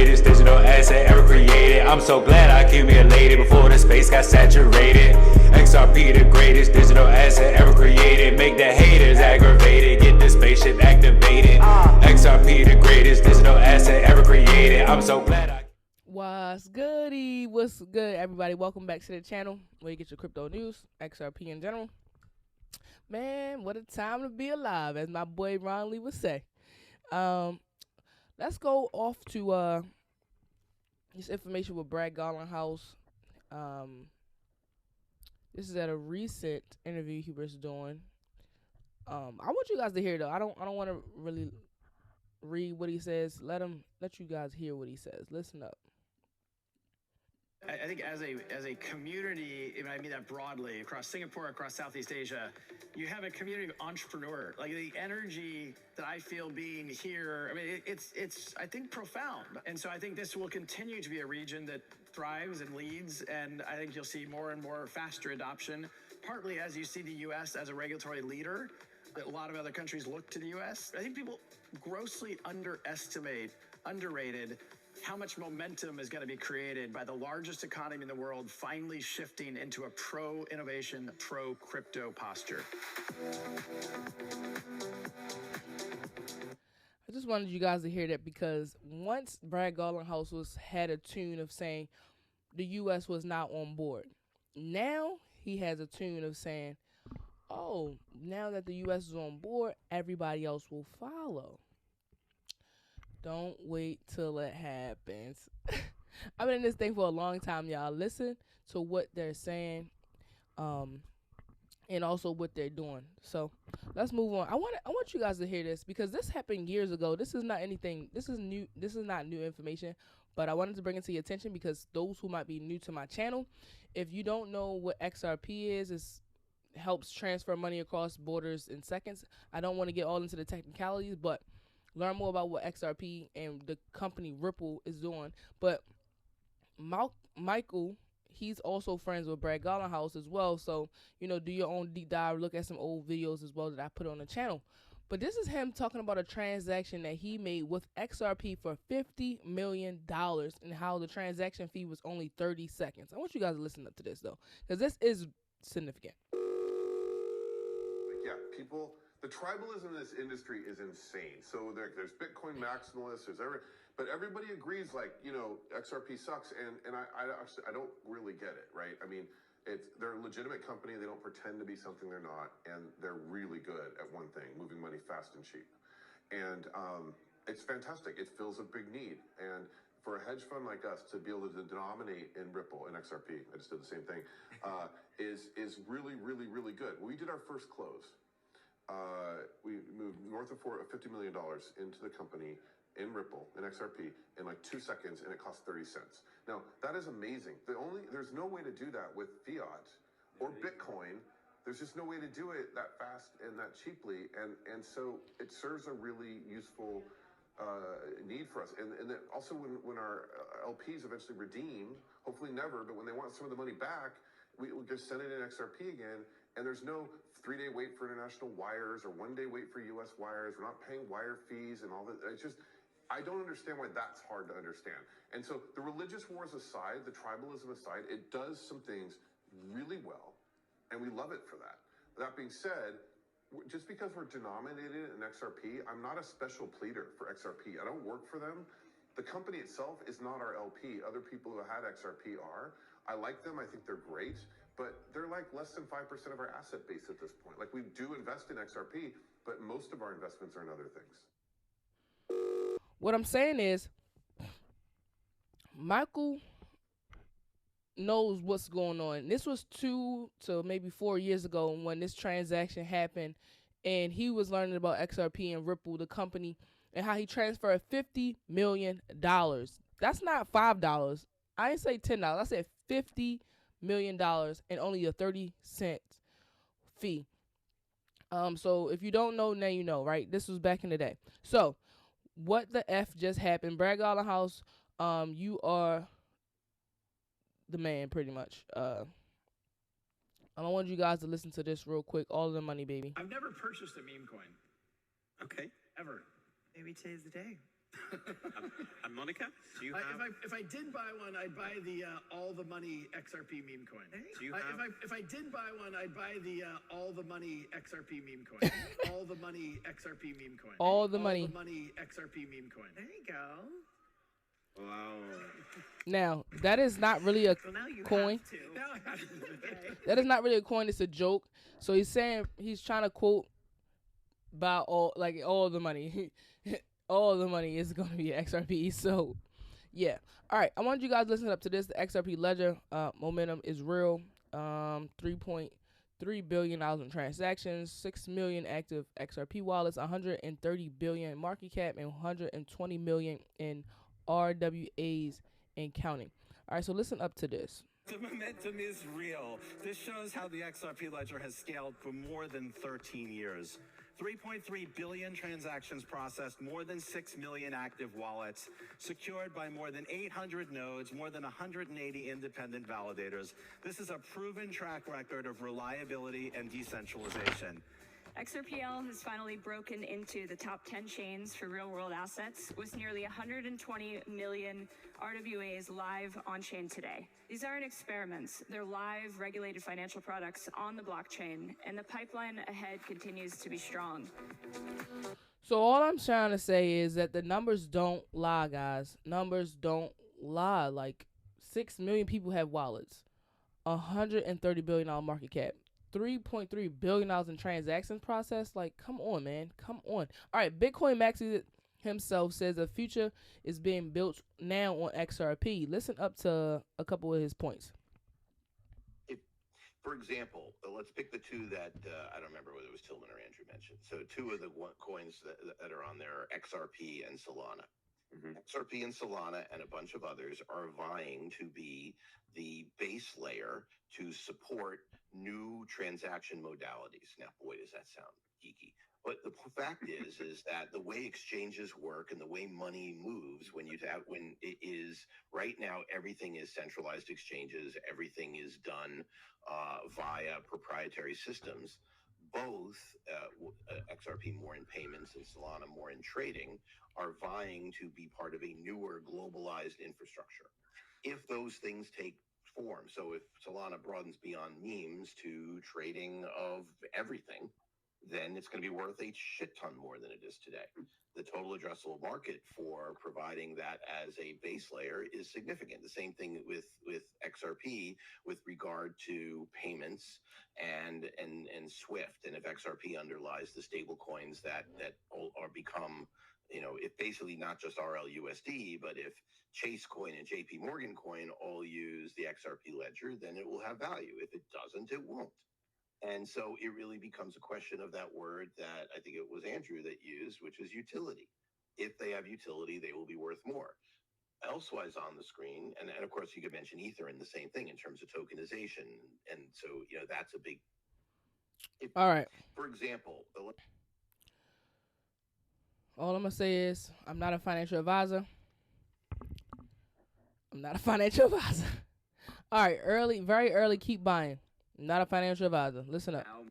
greatest digital asset ever created. I'm so glad I accumulated before the space got saturated. XRP the greatest digital asset ever created. Make the haters aggravated, get the spaceship activated. XRP the greatest digital asset ever created. I'm so glad I... What's goody? What's good, everybody? Welcome back to the channel where you get your crypto news, XRP in general. Man, what a time to be alive, as my boy Ron Lee would say. Let's go off to this information with Brad Garland House. This is at a recent interview he was doing. I want you guys to hear though. I don't want to really read what he says. Let you guys hear what he says. Listen up. I think as a community, I mean that broadly, across Singapore, across Southeast Asia, you have a community of entrepreneurs. Like the energy that I feel being here, I mean, it's I think profound. And so I think this will continue to be a region that thrives and leads, and I think you'll see more and more faster adoption, partly as you see the U.S. as a regulatory leader, that a lot of other countries look to the U.S. I think people grossly underrated how much momentum is going to be created by the largest economy in the world finally shifting into a pro-innovation, pro-crypto posture. I just wanted you guys to hear that because once Brad Garland House had a tune of saying the U.S. was not on board, now he has a tune of saying, oh, now that the U.S. is on board, everybody else will follow. Don't wait till it happens. I've been in this thing for a long time, y'all. Listen to what they're saying, and also what they're doing. So let's move on. I want you guys to hear this because this happened years ago. This is not anything. This is new. This is not new information, but I wanted to bring it to your attention because those who might be new to my channel, if you don't know what XRP is, it helps transfer money across borders in seconds. I don't want to get all into the technicalities, but learn more about what XRP and the company Ripple is doing. But Michael, he's also friends with Brad Garland House as well. So, do your own deep dive, look at some old videos as well that I put on the channel. But this is him talking about a transaction that he made with XRP for $50 million and how the transaction fee was only 30 seconds. I want you guys to listen up to this, though, because this is significant. Yeah, the tribalism in this industry is insane. So there's Bitcoin maximalists, but everybody agrees, XRP sucks, and I don't really get it, right? I mean, they're a legitimate company. They don't pretend to be something they're not, and they're really good at one thing: moving money fast and cheap. And it's fantastic. It fills a big need. And for a hedge fund like us to be able to denominate in Ripple and XRP, I just did the same thing, is really, really, really good. We did our first close. We moved north of $50 million into the company in Ripple and XRP in like 2 seconds, and it cost 30 cents. Now that is amazing. There's no way to do that with fiat or Bitcoin. There's just no way to do it that fast and that cheaply, and so it serves a really useful need for us. And then also when our LPs eventually redeem, hopefully never, but when they want some of the money back, we just send it in XRP again, and there's no 3-day wait for international wires or 1-day wait for US wires. We're not paying wire fees and all that. It's just, I don't understand why that's hard to understand. And so the religious wars aside, the tribalism aside, it does some things really well, and we love it for that. That being said, just because we're denominated in XRP, I'm not a special pleader for XRP. I don't work for them. The company itself is not our LP. Other people who had XRP are. I like them. I think they're great. But they're like less than 5% of our asset base at this point. Like, we do invest in XRP, but most of our investments are in other things. What I'm saying is, Michael knows what's going on. This was 2 to maybe 4 years ago when this transaction happened, and he was learning about XRP and Ripple, the company, and how he transferred $50 million. That's not $5. I didn't say $10. I said $50 million and only a 30-cent fee. So if you don't know, now you know, right? This was back in the day. So what the F just happened? Brad Garland House, you are the man, pretty much. I want you guys to listen to this real quick. All of the money, baby. I've never purchased a meme coin. Okay. Ever. Maybe today's the day. I'm Monica, do you have? If I did buy one, I'd buy the all the money XRP meme coin. Do you have? If I did buy one, I'd buy the all the money XRP meme coin. All the money XRP meme coin. All the money. All the money XRP meme coin. There you go. Wow. Now, that is not really a So now you coin. have to. Now I have to. Okay. That is not really a coin. It's a joke. So he's saying he's trying to quote buy all the money. All the money is going to be XRP. So, yeah. All right. I want you guys to listen up to this. The XRP ledger momentum is real. $3.3 billion in transactions, 6 million active XRP wallets, 130 billion market cap, and 120 million in RWAs and counting. All right. So listen up to this. The momentum is real. This shows how the XRP ledger has scaled for more than 13 years. 3.3 billion transactions processed, more than 6 million active wallets, secured by more than 800 nodes, more than 180 independent validators. This is a proven track record of reliability and decentralization. XRPL has finally broken into the top 10 chains for real-world assets, with nearly 120 million RWAs live on-chain today. These aren't experiments. They're live, regulated financial products on the blockchain, and the pipeline ahead continues to be strong. So all I'm trying to say is that the numbers don't lie, guys. Numbers don't lie. Like 6 million people have wallets, $130 billion market cap, $3.3 billion in transactions processed. Like, come on, man. Come on. All right, Bitcoin Maxi himself says the future is being built now on XRP. Listen up to a couple of his points. For example, let's pick the two that I don't remember whether it was Tillman or Andrew mentioned. So two of the coins that are on there are XRP and Solana. Mm-hmm. XRP and Solana and a bunch of others are vying to be the base layer to support new transaction modalities. Now, boy, does that sound geeky. But the fact is that the way exchanges work and the way money moves when it is right now, everything is centralized exchanges. Everything is done via proprietary systems. Both XRP more in payments and Solana more in trading are vying to be part of a newer globalized infrastructure. If those things take form, so if Solana broadens beyond memes to trading of everything, then it's going to be worth a shit ton more than it is today. The total addressable market for providing that as a base layer is significant. The same thing with XRP with regard to payments and SWIFT. And if XRP underlies the stable coins that are become, if basically not just RLUSD, but if Chase coin and JP Morgan coin all use the XRP ledger, then it will have value. If it doesn't, it won't. And so it really becomes a question of that word that I think it was Andrew that used, which is utility. If they have utility, they will be worth more. Elsewise on the screen, and of course you could mention Ether and the same thing in terms of tokenization. And so, that's a big... All right. For example... All I'm going to say is I'm not a financial advisor. All right, very early, keep buying. Not a financial advisor. Listen up. Now,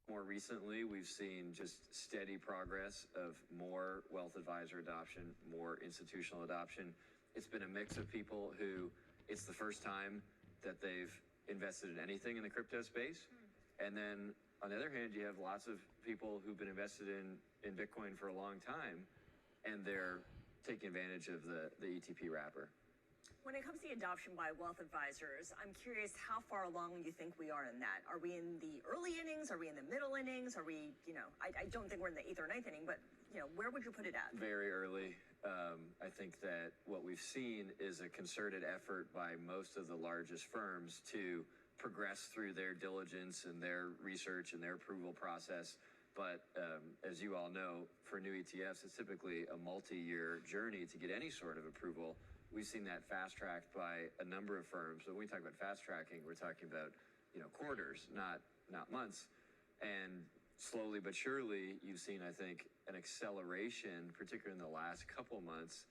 more recently, we've seen just steady progress of more wealth advisor adoption, more institutional adoption. It's been a mix of people who it's the first time that they've invested in anything in the crypto space. And then on the other hand, you have lots of people who've been invested in Bitcoin for a long time, and they're taking advantage of the ETP wrapper. When it comes to the adoption by wealth advisors, I'm curious how far along you think we are in that. Are we in the early innings? Are we in the middle innings? Are we, I don't think we're in the 8th or 9th inning, but, where would you put it at? Very early. I think that what we've seen is a concerted effort by most of the largest firms to progress through their diligence and their research and their approval process. But as you all know, for new ETFs, it's typically a multi-year journey to get any sort of approval. We've seen that fast-tracked by a number of firms. So when we talk about fast-tracking, we're talking about, quarters, not months. And slowly but surely, you've seen, I think, an acceleration, particularly in the last couple months,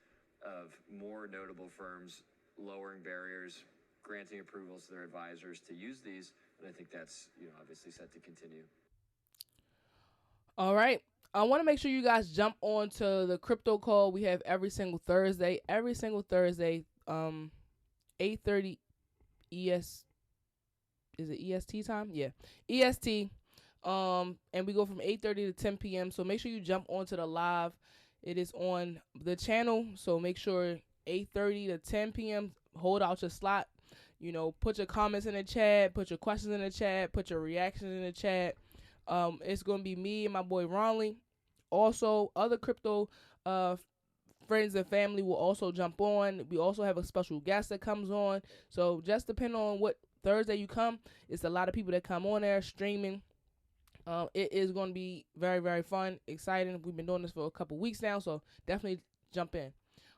of more notable firms lowering barriers, granting approvals to their advisors to use these. And I think that's, obviously set to continue. All right. I want to make sure you guys jump on to the crypto call we have every single Thursday. 8:30 ES. Is it EST time? Yeah, EST. And we go from 8:30 to 10 p.m. So make sure you jump onto the live. It is on the channel. So make sure 8:30 to 10 p.m. Hold out your slot. You know, put your comments in the chat, put your questions in the chat, put your reactions in the chat. It's gonna be me and my boy Ronley. Also, other crypto friends and family will also jump on. We also have a special guest that comes on. So just depending on what Thursday you come, it's a lot of people that come on there streaming. It is going to be very, very fun, exciting. We've been doing this for a couple weeks now, so definitely jump in.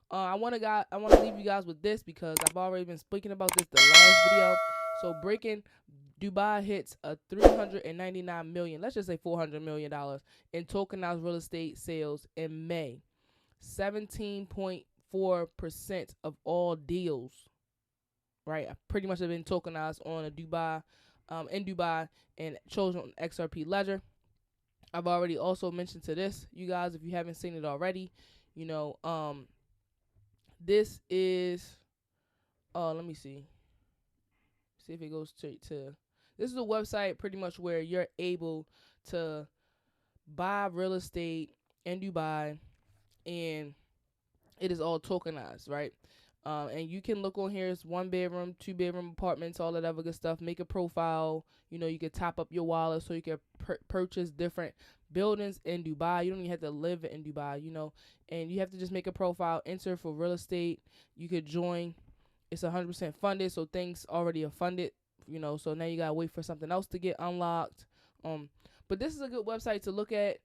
I want to leave you guys with this because I've already been speaking about this the last video. So breaking Dubai hits a $399 million, let's just say $400 million in tokenized real estate sales in May. 17.4% of all deals, right, pretty much have been tokenized on a Dubai, in Dubai, and chosen on XRP Ledger. I've already also mentioned to this, you guys, if you haven't seen it already, you know, this is, let me see if it goes straight to, this is a website pretty much where you're able to buy real estate in Dubai, and it is all tokenized, right? And you can look on here. It's 1-bedroom, 2-bedroom apartments, all that other good stuff. Make a profile. You know, you can top up your wallet so you can purchase different buildings in Dubai. You don't even have to live in Dubai, you know. And you have to just make a profile, enter for real estate. You could join. It's 100% funded, so things already are funded, you know. So now you gotta wait for something else to get unlocked. But this is a good website to look at.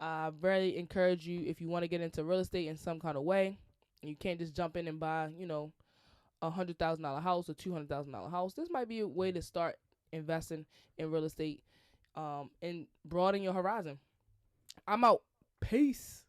I really encourage you, if you want to get into real estate in some kind of way, you can't just jump in and buy, you know, $100,000 house or $200,000 house. This might be a way to start investing in real estate, and broaden your horizon. I'm out. Peace.